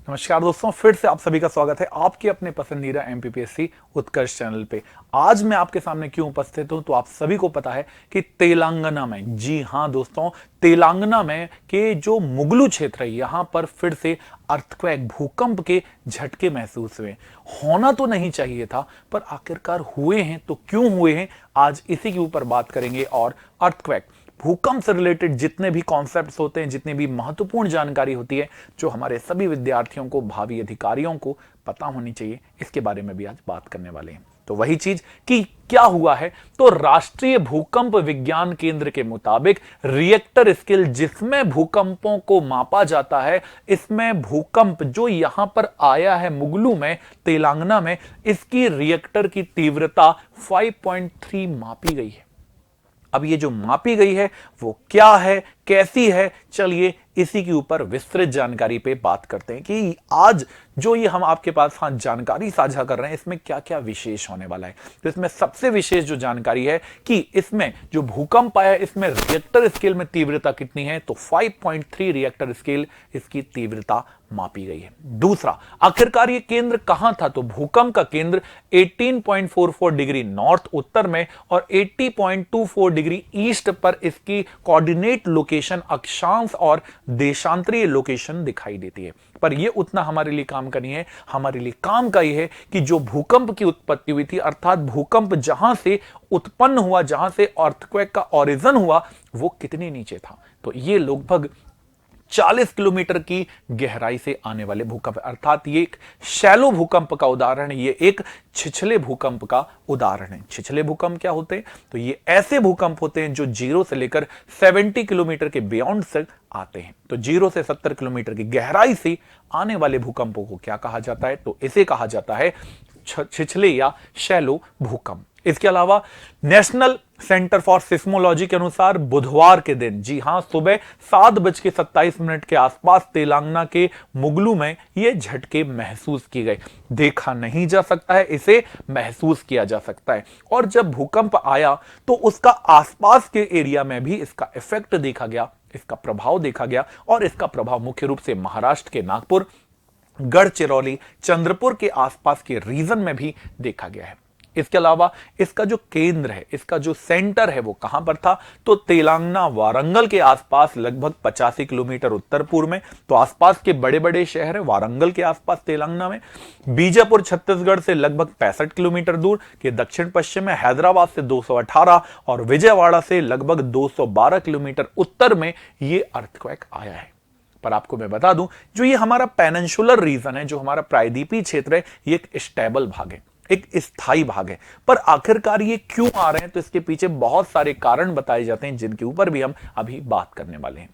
नमस्कार दोस्तों, फिर से आप सभी का स्वागत है आपके अपने पसंदीदा एमपीपीएससी उत्कर्ष चैनल पे। आज मैं आपके सामने क्यों उपस्थित हूं, तो आप सभी को पता है कि तेलंगाना में, जी हां दोस्तों, तेलंगाना में के जो मुगलू क्षेत्र है, यहां पर फिर से अर्थक्वेक, भूकंप के झटके महसूस हुए। होना तो नहीं चाहिए था, पर आखिरकार हुए हैं, तो क्यों हुए हैं, आज इसी के ऊपर बात करेंगे। और अर्थक्वेक, भूकंप से रिलेटेड जितने भी कॉन्सेप्ट्स होते हैं, जितनी भी महत्वपूर्ण जानकारी होती है, जो हमारे सभी विद्यार्थियों को, भावी अधिकारियों को पता होनी चाहिए, इसके बारे में भी आज बात करने वाले हैं। तो वही चीज कि क्या हुआ है, तो राष्ट्रीय भूकंप विज्ञान केंद्र के मुताबिक रिएक्टर स्केल जिसमें भूकंपों को मापा जाता है, इसमें भूकंप जो यहां पर आया है मुगलू में, तेलंगाना में, इसकी रिएक्टर की तीव्रता 5.3 मापी गई है। अब ये जो मापी गई है वो क्या है, कैसी है, चलिए इसी के ऊपर विस्तृत जानकारी पे बात करते हैं कि आज जो ये हम आपके पास जानकारी साझा कर रहे हैं, इसमें क्या क्या विशेष होने वाला है। तो इसमें सबसे विशेष जो जानकारी है कि इसमें जो भूकंप आया है, इसमें रिएक्टर स्केल में तीव्रता कितनी है, तो 5.3 रिएक्टर स्केल इसकी तीव्रता मापी गई है। दूसरा, आखिरकार ये केंद्र कहां था, तो भूकंप का केंद्र 18.44 डिग्री नॉर्थ उत्तर में और 80.24 डिग्री ईस्ट पर इसकी कोऑर्डिनेट लोकेशन, अक्षांश और देशांतरीय लोकेशन दिखाई देती है। पर यह उतना हमारे लिए काम का नहीं है। हमारे लिए काम का यह है कि जो भूकंप की उत्पत्ति हुई थी, अर्थात भूकंप जहां से उत्पन्न हुआ, जहां से अर्थक्वेक का ओरिजिन हुआ, वो कितने नीचे था। तो ये लगभग 40 किलोमीटर की गहराई से आने वाले भूकंप, अर्थात ये एक शैलो भूकंप का उदाहरण है, ये एक छिछले भूकंप का उदाहरण है। छिछले भूकंप क्या होते हैं, तो ये ऐसे भूकंप होते हैं जो 0 से लेकर 70 किलोमीटर के बियॉन्ड से आते हैं। तो 0 से 70 किलोमीटर की गहराई से आने वाले भूकंपों को क्या कहा जाता है, तो इसे कहा जाता है छिछले या शैलो भूकंप। इसके अलावा नेशनल सेंटर फॉर सिस्मोलॉजी के अनुसार बुधवार के दिन, जी हां, सुबह 7:27 के आसपास तेलंगाना के मुगलू में यह झटके महसूस किए गए। देखा नहीं जा सकता है, इसे महसूस किया जा सकता है। और जब भूकंप आया तो उसका आसपास के एरिया में भी इसका इफेक्ट देखा गया, इसका प्रभाव देखा गया। और इसका प्रभाव मुख्य रूप से महाराष्ट्र के नागपुर, गढ़चिरौली, चंद्रपुर के आसपास के रीजन में भी देखा गया है। इसके अलावा इसका जो केंद्र है, इसका जो सेंटर है, वो कहां पर था, तो तेलंगाना वारंगल के आसपास लगभग 85 किलोमीटर उत्तर पूर्व में। तो आसपास के बड़े बड़े शहर है वारंगल के आसपास तेलंगाना में। बीजापुर छत्तीसगढ़ से लगभग 65 किलोमीटर दूर के दक्षिण पश्चिम में, हैदराबाद से 218 और विजयवाड़ा से लगभग 212 किलोमीटर उत्तर में ये अर्थक्वेक आया है। पर आपको मैं बता दूं, जो ये हमारा पेनिनसुलर रीजन है, जो हमारा प्रायद्वीपीय क्षेत्र है, ये एक स्टेबल भाग है, एक स्थायी भाग है। पर आखिरकार ये क्यों आ रहे हैं, तो इसके पीछे बहुत सारे कारण बताए जाते हैं, जिनके ऊपर भी हम अभी बात करने वाले हैं।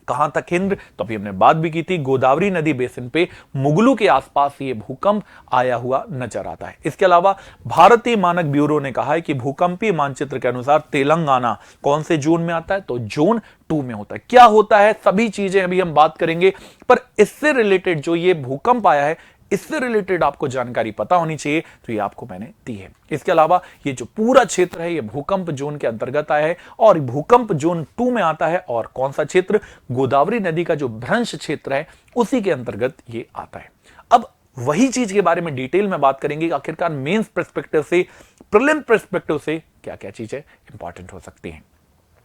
कहां था केंद्र, तो अभी हमने बात भी की थी, गोदावरी नदी बेसिन पे मुगलू के आसपास ये भूकंप आया हुआ नजर आता है। इसके अलावा भारतीय मानक ब्यूरो ने कहा है कि भूकंपीय मानचित्र के अनुसार तेलंगाना कौन से जोन में आता है, तो जोन 2 में होता है। क्या होता है, सभी चीजें अभी हम बात करेंगे, पर इससे रिलेटेड जो ये भूकंप आया है, इससे रिलेटेड आपको जानकारी पता होनी चाहिए, तो ये आपको मैंने दी है। इसके अलावा ये जो पूरा क्षेत्र है, ये भूकंप जोन के अंतर्गत आया है और भूकंप जोन 2 में आता है। और कौन सा क्षेत्र, गोदावरी नदी का जो भ्रंश क्षेत्र है, उसी के अंतर्गत ये आता है। अब वही चीज के बारे में डिटेल में बात करेंगे कि आखिरकार मेंस पर्सपेक्टिव से, प्रीलिम पर्सपेक्टिव से क्या क्या चीजें इंपॉर्टेंट हो सकती हैं।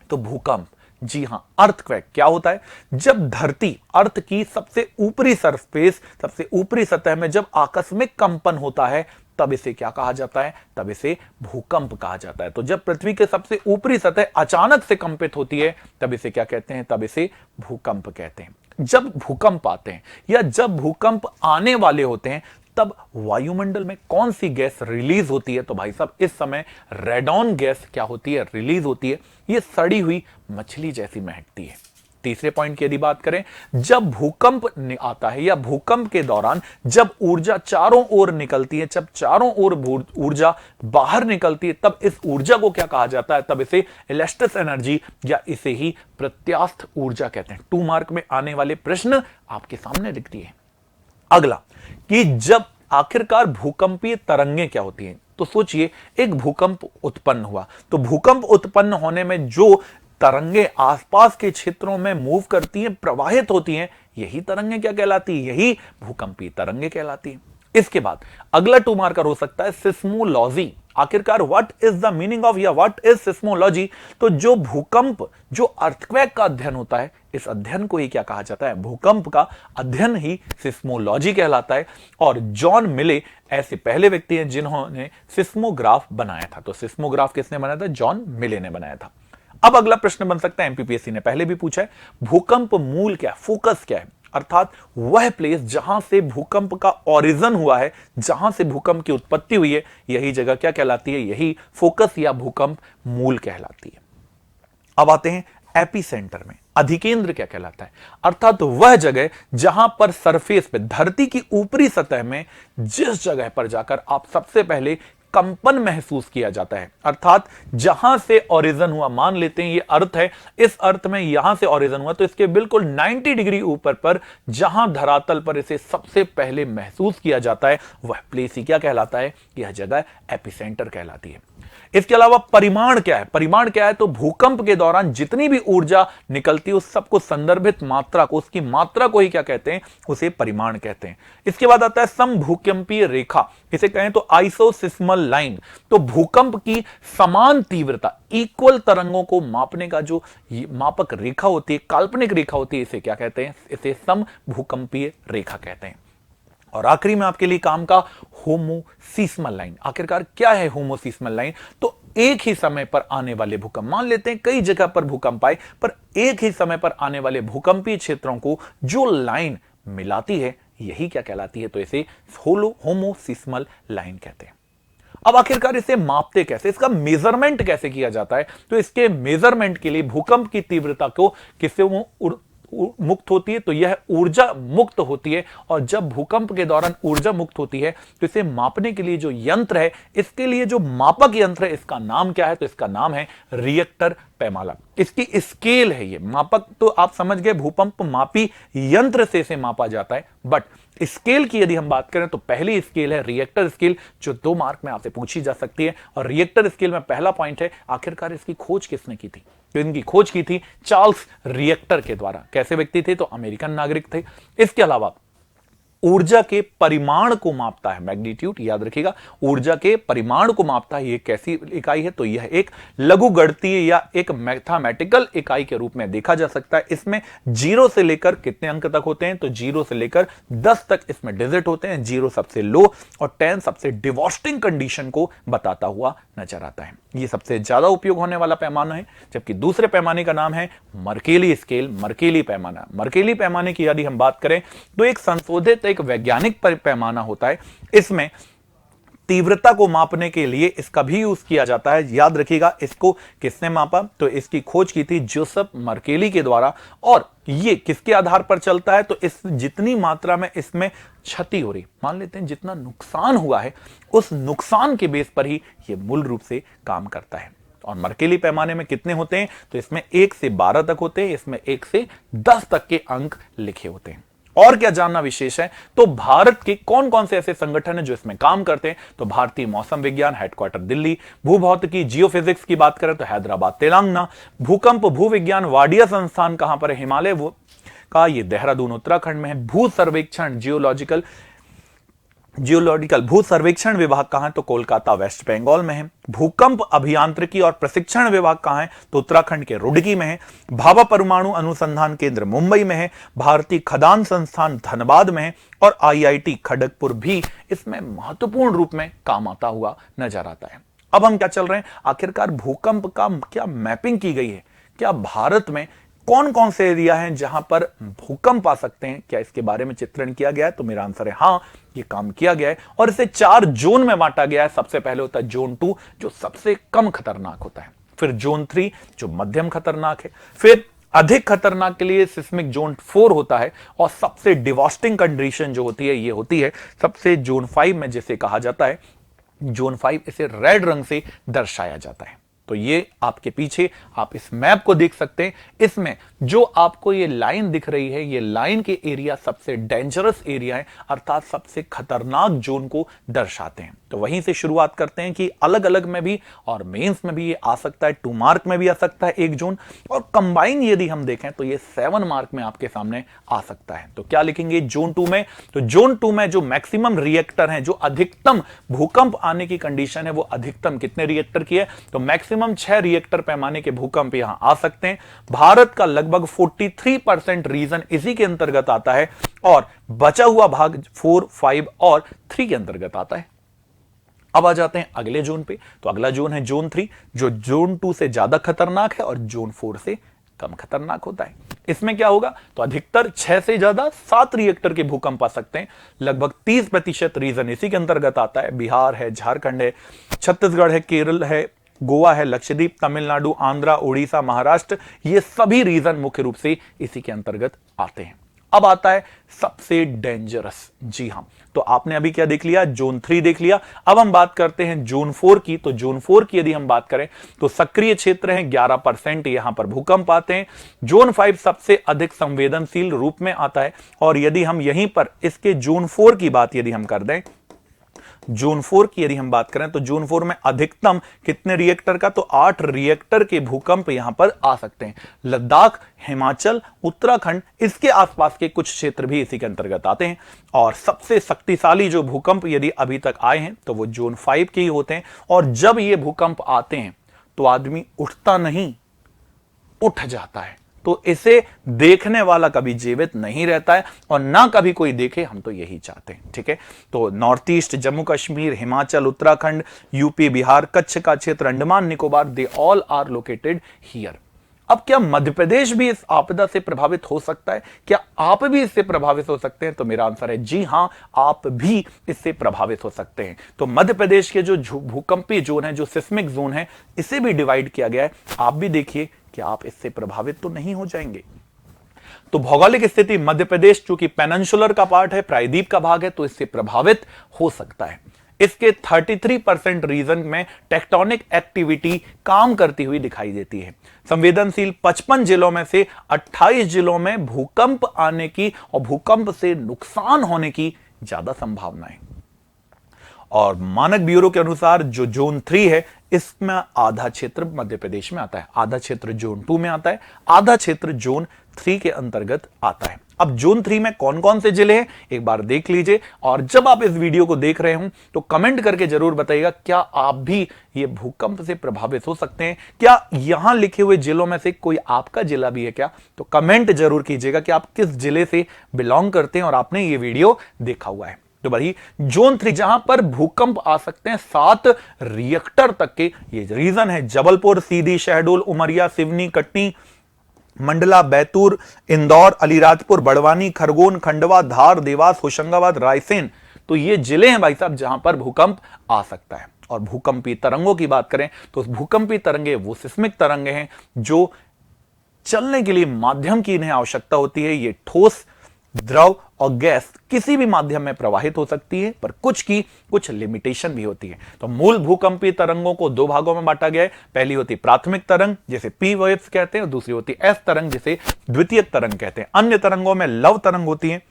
तो भूकंप, जी हां, अर्थक्वेक क्या होता है, जब धरती, अर्थ की सबसे ऊपरी सरफेस, सबसे ऊपरी सतह में जब आकस्मिक कंपन होता है, तब इसे क्या कहा जाता है, तब इसे भूकंप कहा जाता है। तो जब पृथ्वी के सबसे ऊपरी सतह अचानक से कंपित होती है, तब इसे क्या कहते हैं, तब इसे भूकंप कहते हैं। जब भूकंप आते हैं या जब भूकंप आने वाले होते हैं, तब वायुमंडल में कौन सी गैस रिलीज होती है, तो भाई साहब इस समय रेडॉन गैस क्या होती है, रिलीज होती है। ये सड़ी हुई मछली जैसी महकती है। तीसरे पॉइंट की यदि बात करें, जब भूकंप आता है या भूकंप के दौरान जब ऊर्जा चारों ओर निकलती है, जब चारों ओर ऊर्जा बाहर निकलती है, तब इस ऊर्जा को क्या कहा जाता है, तब इसे इलेक्ट्रिक एनर्जी या इसे ही प्रत्यास्थ ऊर्जा कहते हैं। 2 मार्क में आने वाले प्रश्न आपके सामने लिख दिए। अगला कि जब आखिरकार भूकंपीय तरंगें क्या होती हैं, तो सोचिए एक भूकंप उत्पन्न हुआ, तो भूकंप उत्पन्न होने में जो तरंगे आसपास के क्षेत्रों में मूव करती हैं, प्रवाहित होती हैं, यही तरंगें क्या कहलाती है? यही भूकंपीय तरंगें कहलाती है। इसके बाद अगला 2 मार्कर हो सकता है सिस्मोलॉजी। आखिरकार what is the meaning of या व्हाट इज सिस्मोलॉजी? तो जो भूकंप, जो अर्थक्वेक का अध्ययन होता है, इस अध्ययन को ही क्या कहा जाता है? भूकंप का अध्ययन ही सिस्मोलॉजी कहलाता है। और जॉन मिले ऐसे पहले व्यक्ति हैं जिन्होंने सिस्मोग्राफ बनाया था। तो सिस्मोग्राफ किसने बनाया था? जॉन मिले ने बनाया था। अब अगला प्रश्न बन सकता है, एमपीपीएससी ने पहले भी पूछा है, भूकंप मूल क्या है? फोकस क्या है? अर्थात वह प्लेस जहां से भूकंप का ओरिजिन हुआ है, जहां से भूकंप की उत्पत्ति हुई है, यही जगह क्या कहलाती है? यही फोकस या भूकंप मूल कहलाती है। अब आते हैं एपिसेंटर में। अधिकेंद्र क्या कहलाता है? अर्थात वह जगह जहां पर सरफेस पे, धरती की ऊपरी सतह में जिस जगह पर जाकर आप सबसे पहले कंपन महसूस किया जाता है, अर्थात जहां से ओरिजिन हुआ, मान लेते हैं ये अर्थ है, इस अर्थ में यहां से ओरिजिन हुआ, तो इसके बिल्कुल 90 डिग्री ऊपर पर जहां धरातल पर इसे सबसे पहले महसूस किया जाता है, वह प्लेस ही क्या कहलाता है? यह जगह एपिसेंटर कहलाती है। इसके अलावा परिमाण क्या है? परिमाण क्या है? तो भूकंप के दौरान जितनी भी ऊर्जा निकलती है उस सबको संदर्भित मात्रा को, उसकी मात्रा को ही क्या कहते हैं? उसे परिमाण कहते हैं। इसके बाद आता है समभूकंपीय रेखा, इसे कहें तो आइसोसिस्मल लाइन। तो भूकंप की समान तीव्रता, इक्वल तरंगों को मापने का जो मापक रेखा होती है, काल्पनिक रेखा होती है, इसे क्या कहते हैं? इसे समभूकंपीय रेखा कहते हैं। और आखिरी में आपके लिए काम का होमोसिस्मल लाइन। आखिरकार क्या है होमोसिस्मल लाइन? तो एक ही समय पर आने वाले भूकंप, मान लेते हैं कई जगह पर भूकंप आए, पर एक ही समय पर आने वाले भूकंपीय क्षेत्रों को जो लाइन मिलाती है, यही क्या कहलाती है? तो इसे होमोसिस्मल लाइन कहते हैं। अब आखिरकार इसे मापते कैसे? इसका मेजरमेंट कैसे किया जाता है? तो इसके मेजरमेंट के लिए भूकंप की तीव्रता को किससे मुक्त होती है? तो यह ऊर्जा मुक्त होती है। और जब भूकंप के दौरान ऊर्जा मुक्त होती है तो इसे मापने के लिए जो यंत्र है, इसके लिए जो मापक यंत्र है, इसका नाम क्या है? तो इसका नाम है रिएक्टर पैमाना। इसकी स्केल है ये मापक, तो आप समझ गए भूकंप मापी यंत्र से इसे मापा जाता है। बट स्केल की यदि हम बात करें तो पहली स्केल है रिएक्टर स्केल, जो 2 मार्क में आपसे पूछी जा सकती है। और रिएक्टर स्केल में पहला पॉइंट है, आखिरकार इसकी खोज किसने की थी? तो इनकी खोज की थी चार्ल्स रिएक्टर के द्वारा। कैसे व्यक्ति थे? तो अमेरिकन नागरिक थे। इसके अलावा ऊर्जा के परिमाण को मापता है, मैग्नीट्यूड याद रखिएगा, ऊर्जा के परिमाण को मापता है। यह कैसी इकाई है? तो यह एक लघुगणितीय या एक मैथमेटिकल इकाई के रूप में देखा जा सकता है। इसमें 0 से लेकर कितने अंक तक होते हैं? तो 0 से लेकर 10 तक इसमें डिजिट होते हैं। 0 सबसे लो और 10 सबसे डिवॉस्टिंग कंडीशन को बताता हुआ नजर आता है। यह सबसे ज्यादा उपयोग होने वाला पैमाना है। जबकि दूसरे पैमाने का नाम है मर्केली स्केल, मर्केली पैमाना। मर्केली पैमाने की यदि हम बात करें तो एक संशोधित, एक वैज्ञानिक पैमाना होता है। इसमें तीव्रता को मापने के लिए इसका भी यूज किया जाता है। याद रखिएगा, इसको किसने मापा? तो इसकी खोज की थी जोसेफ मर्केली के द्वारा। और ये किसके आधार पर चलता है? तो इस जितनी मात्रा में इसमें क्षति हो रही, मान लेते हैं जितना नुकसान हुआ है, उस नुकसान के बेस पर ही यह मूल रूप से काम करता है। और मर्केली पैमाने में कितने होते हैं? तो इसमें 1 से 12 तक होते हैं। इसमें 1 से 10 तक के अंक लिखे होते हैं। और क्या जानना विशेष है? तो भारत के कौन कौन से ऐसे संगठन हैं जो इसमें काम करते हैं? तो भारतीय मौसम विज्ञान, हेडक्वार्टर दिल्ली। भूभौतिकी, जियोफिजिक्स की बात करें तो हैदराबाद तेलंगाना। भूकंप भूविज्ञान वाडिया संस्थान कहां पर है? हिमालय का, ये देहरादून उत्तराखंड में है। भू सर्वेक्षण जियोलॉजिकल भू सर्वेक्षण विभाग कहां है? तो कोलकाता वेस्ट बंगाल में है। भूकंप अभियांत्रिकी और प्रशिक्षण विभाग कहां है? तो उत्तराखंड के रुड़की में है। भाभा परमाणु अनुसंधान केंद्र मुंबई में है। भारतीय खदान संस्थान धनबाद में है। और आईआईटी खड़गपुर भी इसमें महत्वपूर्ण रूप में काम आता हुआ नजर आता है। अब हम क्या चल रहे हैं, आखिरकार भूकंप का क्या मैपिंग की गई है? क्या भारत में कौन कौन से एरिया हैं जहां पर भूकंप आ सकते हैं, क्या इसके बारे में चित्रण किया गया है? तो मेरा आंसर है हाँ, ये काम किया गया है। और इसे 4 जोन में बांटा गया है। सबसे पहले होता है जोन 2, जो सबसे कम खतरनाक होता है। फिर जोन 3, जो मध्यम खतरनाक है। फिर अधिक खतरनाक के लिए सिस्मिक जोन 4 होता है। और सबसे डिवास्टिंग कंडीशन जो होती है, ये होती है सबसे जोन 5 में, जिसे कहा जाता है जोन 5। इसे रेड रंग से दर्शाया जाता है। तो ये आपके पीछे आप इस मैप को देख सकते हैं। इसमें जो आपको ये लाइन दिख रही है, ये लाइन के एरिया सबसे डेंजरस एरिया है, अर्थात सबसे खतरनाक जोन को दर्शाते हैं। तो वहीं से शुरुआत करते हैं कि अलग अलग में भी और मेंस में भी ये आ सकता है, 2 मार्क में भी आ सकता है एक जोन, और कंबाइन यदि हम देखें तो ये 7 मार्क में आपके सामने आ सकता है। तो क्या लिखेंगे जोन 2 में? तो जोन 2 में जो मैक्सिमम रिएक्टर है, जो अधिकतम भूकंप आने की कंडीशन है, वो अधिकतम कितने रिएक्टर की है? तो मैक्सिमम 6 रिएक्टर पैमाने के भूकंप यहां आ सकते हैं। भारत का लगभग 43% रीजन इसी के अंतर्गत आता है और बचा हुआ भाग 4, 5 और 3 के अंतर्गत आता है। अब आ जाते हैं अगले जोन पे। तो अगला जोन है जोन 3, जो जोन 2 से ज्यादा खतरनाक है और जोन 4 से कम खतरनाक होता है। इसमें क्या होगा? तो अधिकतर 6 से ज्यादा 7 रिएक्टर के भूकंप आ सकते हैं। लगभग 30% रीजन इसी के अंतर्गत आता है। बिहार है, झारखंड है, छत्तीसगढ़ है, केरल है, गोवा है, लक्षद्वीप, तमिलनाडु, आंध्रा, उड़ीसा, महाराष्ट्र, ये सभी रीजन मुख्य रूप से इसी के अंतर्गत आते हैं। अब आता है सबसे डेंजरस। जी हां, तो आपने अभी क्या देख लिया? जोन 3 देख लिया। अब हम बात करते हैं जोन 4 की। तो जोन 4 की यदि हम बात करें तो सक्रिय क्षेत्र है, 11% यहां पर भूकंप आते हैं। जोन 5 सबसे अधिक संवेदनशील रूप में आता है, और यदि हम यहीं पर इसके जोन 4 की बात यदि हम कर दें, जोन 4 की यदि हम बात करें तो जोन 4 में अधिकतम कितने रिएक्टर का? तो 8 रिएक्टर के भूकंप यहां पर आ सकते हैं। लद्दाख, हिमाचल, उत्तराखंड, इसके आसपास के कुछ क्षेत्र भी इसी के अंतर्गत आते हैं। और सबसे शक्तिशाली जो भूकंप यदि अभी तक आए हैं तो वो जोन 5 के ही होते हैं। और जब ये भूकंप आते हैं तो आदमी उठता नहीं, उठ जाता है। तो इसे देखने वाला कभी जीवित नहीं रहता है और ना कभी कोई देखे, हम तो यही चाहते हैं। ठीक है, तो north east, Jammu Kashmir, Himachal, Uttarakhand, UP, Bihar, Kutch का क्षेत्र, Andaman Nicobar, they all are located here. अब क्या मध्य प्रदेश भी इस आपदा से प्रभावित हो सकता है? क्या आप भी इससे प्रभावित हो सकते हैं? तो मेरा आंसर है जी हां, आप भी इससे प्रभावित हो सकते हैं। तो मध्य प्रदेश के जो भूकंपीय जोन है, जो सिस्मिक जोन है, इसे भी डिवाइड किया गया है। आप भी देखिए कि आप इससे प्रभावित तो नहीं हो जाएंगे। तो भौगोलिक स्थिति मध्य प्रदेश चूंकि पेनिनसुलर का पार्ट है, प्रायद्वीप का भाग है, तो इससे प्रभावित हो सकता है। इसके 33% रीजन में टेक्टोनिक एक्टिविटी काम करती हुई दिखाई देती है। संवेदनशील 55 जिलों में से 28 जिलों में भूकंप आने की और भूकंप से नुकसान होने की ज्यादा संभावना है। और मानक ब्यूरो के अनुसार जो जोन 3 है, इसमें आधा क्षेत्र मध्य प्रदेश में आता है, आधा क्षेत्र जोन 2 में आता है, आधा क्षेत्र जोन 3 के अंतर्गत आता है। अब जोन 3 में कौन कौन से जिले हैं एक बार देख लीजिए, और जब आप इस वीडियो को देख रहे हो तो कमेंट करके जरूर बताइएगा क्या आप भी ये भूकंप से प्रभावित हो सकते हैं। क्या यहां लिखे हुए जिलों में से कोई आपका जिला भी है क्या? तो कमेंट जरूर कीजिएगा कि आप किस जिले से बिलोंग करते हैं और आपने ये वीडियो देखा हुआ है। तो भाई जोन 3 जहां पर भूकंप आ सकते हैं 7 रिएक्टर तक के, ये रीजन है जबलपुर, सीधी, शहडोल, उमरिया, सिवनी, कटनी, मंडला, बैतूल, इंदौर, अलीराजपुर, बड़वानी, खरगोन, खंडवा, धार, देवास, होशंगाबाद, रायसेन। तो ये जिले हैं भाई साहब जहां पर भूकंप आ सकता है। और भूकंपी तरंगों की बात करें तो भूकंपी तरंगे वो सिस्मिक तरंगे हैं जो चलने के लिए माध्यम की इन्हें आवश्यकता होती है। ये ठोस, द्रव और गैस किसी भी माध्यम में प्रवाहित हो सकती है, पर कुछ की कुछ लिमिटेशन भी होती है। तो मूल भूकंपीय तरंगों को 2 भागों में बांटा गया है। पहली होती प्राथमिक तरंग जिसे पी वेव्स कहते हैं, और दूसरी होती एस तरंग जिसे द्वितीयक तरंग कहते हैं। अन्य तरंगों में लव तरंग होती है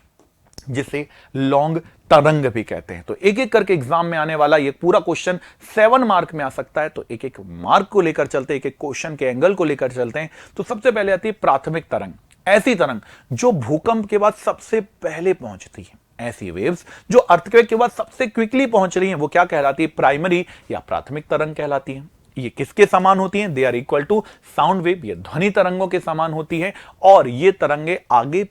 जिसे लॉन्ग तरंग भी कहते हैं। तो एक एक करके एग्जाम में आने वाला ये पूरा क्वेश्चन 7 मार्क में आ सकता है। तो एक एक मार्क को लेकर चलते हैं, एक एक क्वेश्चन के एंगल को लेकर चलते हैं। तो सबसे पहले आती है प्राथमिक तरंग, ऐसी तरंग जो भूकंप के बाद सबसे पहले पहुंचती है। ऐसी वेव्स जो अर्थक्वेक के बाद सबसे क्विकली पहुंच रही हैं, वो क्या कहलाती है? प्राइमरी या प्राथमिक तरंग कहलाती है। ये किसके समान होती हैं? They are equal to sound wave, ये ध्वनि तरंगों के समान होती है। और ये तरंगे आगे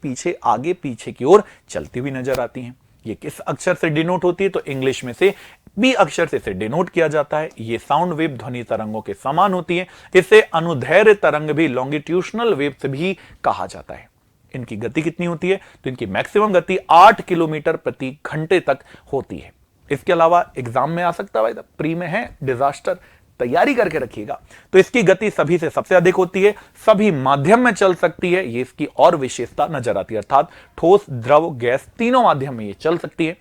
पीछे की ओर चलती हुई नजर आती हैं। ये किस अक्षर से डिनोट होती है? तो इंग्लिश में से बी अक्षर से इसे डिनोट किया जाता है। ये साउंड वेव ध्वनि तरंगों के समान होती है। इसे अनुदैर्ध्य तरंग भी, लॉन्गिट्यूशनल वेव्स भी कहा जाता है। इनकी गति कितनी होती है? तो इनकी मैक्सिमम गति 8 किलोमीटर प्रति घंटे तक होती है। इसके अलावा एग्जाम में आ सकता है, प्री में है, डिजास्टर, तैयारी करके रखिएगा। तो इसकी गति सभी से सबसे अधिक होती है, सभी माध्यम में चल सकती है, ये इसकी और विशेषता नजर आती है। अर्थात ठोस, द्रव, गैस तीनों माध्यम में ये चल सकती है।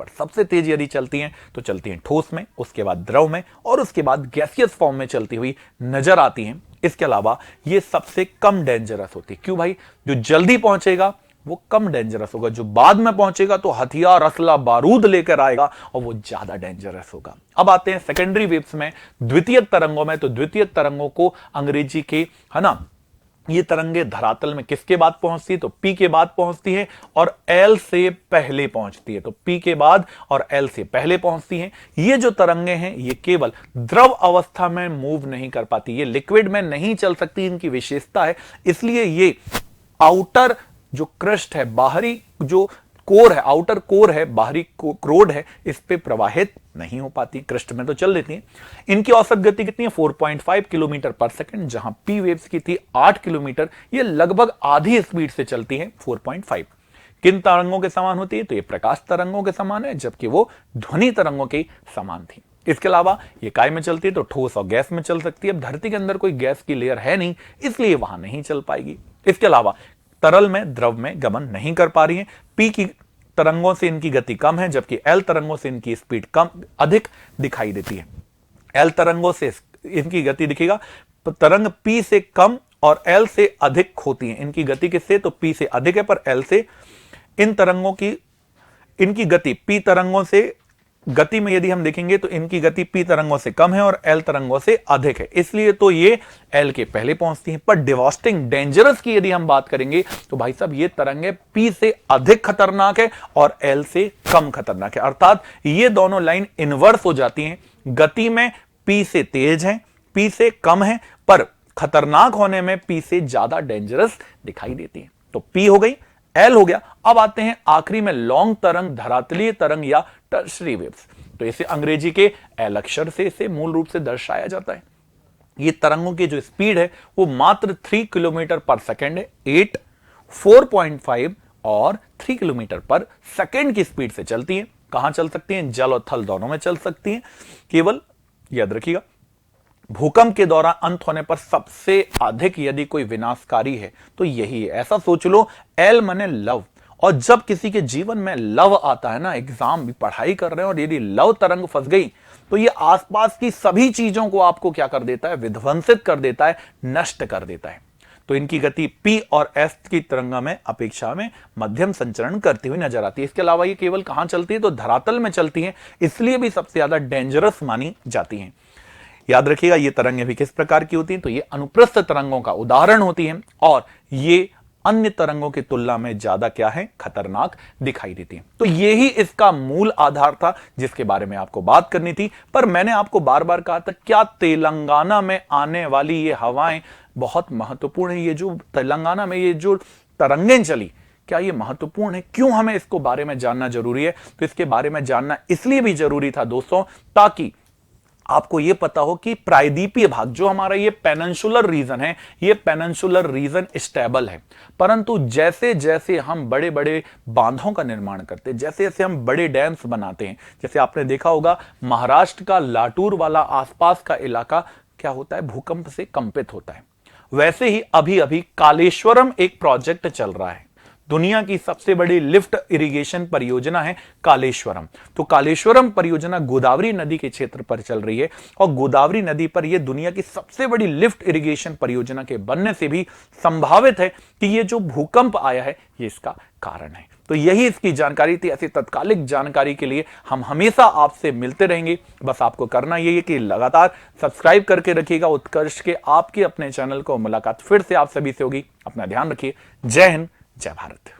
पर सबसे तेज यदि चलती हैं तो चलती हैं ठोस में, उसके बाद द्रव में और उसके बाद गैसियस फॉर्म में चलती हुई नजर आती हैं। इसके अलावा ये सबसे कम डेंजरस होती है। क्यों भाई? जो जल्दी पहुंचेगा वो कम डेंजरस होगा, जो बाद में पहुंचेगा तो हथियार, असला, बारूद लेकर आएगा और वो ज्यादा डेंजरस होगा। अब आते हैं सेकेंडरी वेव्स में, द्वितीय तरंगों में। तो द्वितीय तरंगों को अंग्रेजी के, है ना, ये तरंगे धरातल में किसके बाद पहुंचती है? तो पी के बाद पहुंचती है और एल से पहले पहुंचती है। तो पी के बाद और एल से पहले पहुंचती हैं। ये जो तरंगे हैं ये केवल द्रव अवस्था में मूव नहीं कर पाती, ये लिक्विड में नहीं चल सकती, इनकी विशेषता है। इसलिए ये आउटर जो क्रस्ट है, बाहरी जो कोर है, आउटर कोर है, बाहरी क्रोड है, इस पे प्रवाहित नहीं हो पाती। क्रस्ट में तो चल देती हैं। इनकी औसत गति कितनी है? 4.5 किलोमीटर पर सेकंड, जहां पी वेव्स की थी 8 किलोमीटर। ये लगभग आधी स्पीड से चलती है, 4.5। किन तरंगों के समान होती है? तो ये प्रकाश तरंगों के समान है, जबकि वो ध्वनि तरंगों के समान थी। इसके अलावा ये काय में चलती है तो ठोस और गैस में चल सकती है। अब धरती के अंदर कोई गैस की लेयर है नहीं, इसलिए वहां नहीं चल पाएगी। इसके अलावा तरल में, द्रव में गमन नहीं कर पा रही है। पी की तरंगों से इनकी गति कम है, जबकि एल तरंगों से इनकी स्पीड अधिक दिखाई देती है। एल तरंगों से इनकी गति दिखेगा, तरंग पी से कम और एल से अधिक होती है। इनकी गति किससे? तो पी से अधिक है पर एल से। इन तरंगों की, इनकी गति पी तरंगों से, गति में यदि हम देखेंगे तो इनकी गति पी तरंगों से कम है और एल तरंगों से अधिक है, इसलिए तो ये एल के पहले पहुंचती हैं। पर डिवास्टिंग डेंजरस की यदि हम बात करेंगे तो भाई साहब ये तरंगे पी से अधिक खतरनाक है और एल से कम खतरनाक है। अर्थात ये दोनों लाइन इनवर्स हो जाती हैं। गति में पी से तेज है, पी से कम है, पर खतरनाक होने में पी से ज्यादा डेंजरस दिखाई देती है। तो पी हो गई, एल हो गया। अब आते हैं आखिरी में लॉन्ग तरंग, धरातलीय तरंग या टर्शरी वेव्स। तो इसे अंग्रेजी के एल अक्षर से इसे मूल रूप से दर्शाया जाता है। ये तरंगों की जो स्पीड है वो मात्र 3 किलोमीटर पर सेकेंड है। 8, 4.5 और 3 किलोमीटर पर सेकेंड की स्पीड से चलती है। कहां चल सकती हैं? जल और थल दोनों में चल सकती हैं। केवल याद रखिएगा, भूकंप के दौरान अंत होने पर सबसे अधिक यदि कोई विनाशकारी है तो यही है। ऐसा सोच लो, एल माने लव, और जब किसी के जीवन में लव आता है ना, एग्जाम भी पढ़ाई कर रहे हैं और यदि लव तरंग फंस गई तो ये आसपास की सभी चीजों को आपको क्या कर देता है? विध्वंसित कर देता है, नष्ट कर देता है। तो इनकी गति पी और एस की तरंगा में अपेक्षा में मध्यम संचरण करती हुई नजर आती है। इसके अलावा ये केवल कहां चलती है? तो धरातल में चलती है, इसलिए भी सबसे ज्यादा डेंजरस मानी जाती है। याद रखिएगा, ये तरंगें भी किस प्रकार की होती हैं? तो ये अनुप्रस्थ तरंगों का उदाहरण होती हैं और ये अन्य तरंगों की तुलना में ज्यादा क्या है? खतरनाक दिखाई देती हैं। तो यही इसका मूल आधार था जिसके बारे में आपको बात करनी थी। पर मैंने आपको बार बार कहा था, क्या तेलंगाना में आने वाली ये हवाएं बहुत महत्वपूर्ण है? ये जो तेलंगाना में ये जो तरंगें चली, क्या ये महत्वपूर्ण है? क्यों हमें इसको बारे में जानना जरूरी है? तो इसके बारे में जानना इसलिए भी जरूरी था दोस्तों, ताकि आपको यह पता हो कि प्रायद्वीपीय भाग जो हमारा ये पेनिनसुलर रीजन है, ये पेनिनसुलर रीजन स्टेबल है। परंतु जैसे जैसे हम बड़े बड़े बांधों का निर्माण करते हैं, जैसे जैसे हम बड़े डैम्स बनाते हैं, जैसे आपने देखा होगा महाराष्ट्र का लाटूर वाला आसपास का इलाका क्या होता है? भूकंप से कंपित होता है। वैसे ही अभी अभी कालेश्वरम एक प्रोजेक्ट चल रहा है। दुनिया की सबसे बड़ी लिफ्ट इरिगेशन परियोजना है कालेश्वरम। तो कालेश्वरम परियोजना गोदावरी नदी के क्षेत्र पर चल रही है और गोदावरी नदी पर यह दुनिया की सबसे बड़ी लिफ्ट इरिगेशन परियोजना के बनने से भी संभावित है कि यह जो भूकंप आया है ये इसका कारण है। तो यही इसकी जानकारी थी। ऐसी तत्कालिक जानकारी के लिए हम हमेशा आपसे मिलते रहेंगे। बस आपको करना यही है कि लगातार सब्सक्राइब करके रखिएगा उत्कर्ष के आपके अपने चैनल को। मुलाकात फिर से आप सभी से होगी। अपना ध्यान रखिए। जय हिंद, जय भारत।